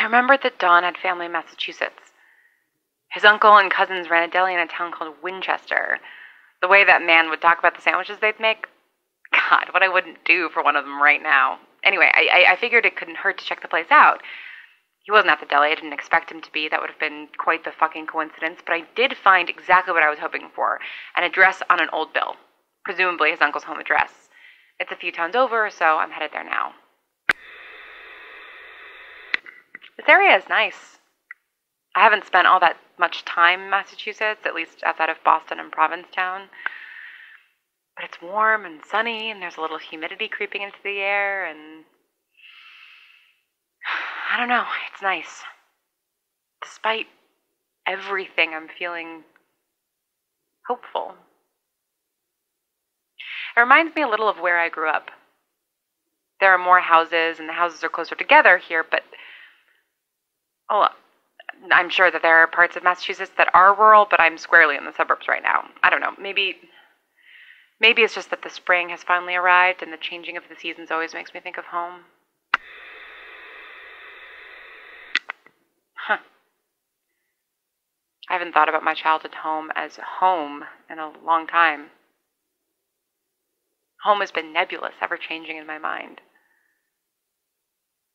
I remembered that Don had family in Massachusetts. His uncle and cousins ran a deli in a town called Winchester. The way that man would talk about the sandwiches they'd make, God, what I wouldn't do for one of them right now. Anyway, I figured it couldn't hurt to check the place out. He wasn't at the deli. I didn't expect him to be. That would have been quite the fucking coincidence. But I did find exactly what I was hoping for, an address on an old bill. Presumably his uncle's home address. It's a few towns over, so I'm headed there now. This area is nice. I haven't spent all that much time in Massachusetts, at least outside of Boston and Provincetown. But it's warm and sunny, and there's a little humidity creeping into the air, and I don't know, it's nice. Despite everything, I'm feeling hopeful. It reminds me a little of where I grew up. There are more houses, and the houses are closer together here, but I'm sure that there are parts of Massachusetts that are rural, but I'm squarely in the suburbs right now. I don't know, maybe it's just that the spring has finally arrived, and the changing of the seasons always makes me think of home. I haven't thought about my childhood home as home in a long time. Home has been nebulous, ever-changing in my mind.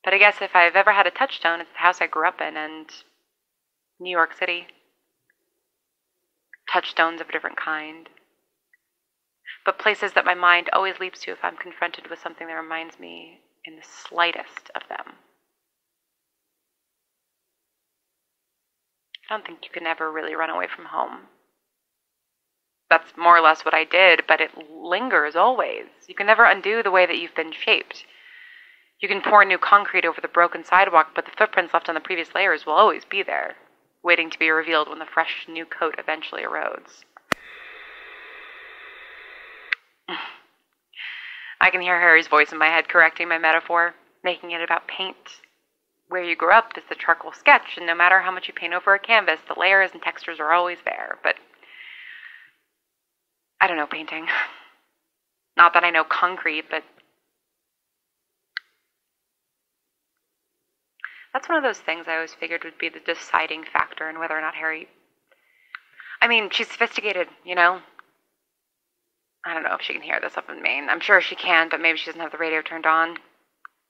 But I guess if I've ever had a touchstone, it's the house I grew up in and New York City. Touchstones of a different kind. But places that my mind always leaps to if I'm confronted with something that reminds me in the slightest of them. I don't think you can ever really run away from home. That's more or less what I did, but it lingers always. You can never undo the way that you've been shaped. You can pour new concrete over the broken sidewalk, but the footprints left on the previous layers will always be there, waiting to be revealed when the fresh new coat eventually erodes. I can hear Harry's voice in my head correcting my metaphor, making it about paint. Where you grew up is the charcoal sketch, and no matter how much you paint over a canvas, the layers and textures are always there. But I don't know painting. Not that I know concrete, but that's one of those things I always figured would be the deciding factor in whether or not Harry... I mean, she's sophisticated, you know? I don't know if she can hear this up in Maine. I'm sure she can, but maybe she doesn't have the radio turned on.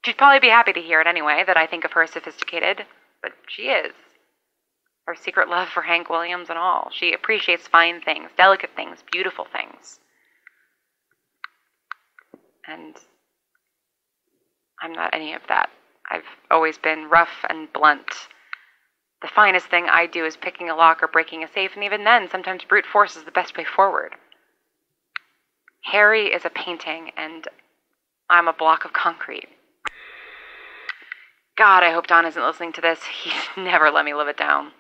She'd probably be happy to hear it anyway, that I think of her as sophisticated. But she is. Her secret love for Hank Williams and all. She appreciates fine things, delicate things, beautiful things. And I'm not any of that. I've always been rough and blunt. The finest thing I do is picking a lock or breaking a safe, and even then, sometimes brute force is the best way forward. Harry is a painting, and I'm a block of concrete. God, I hope Don isn't listening to this. He's never let me live it down.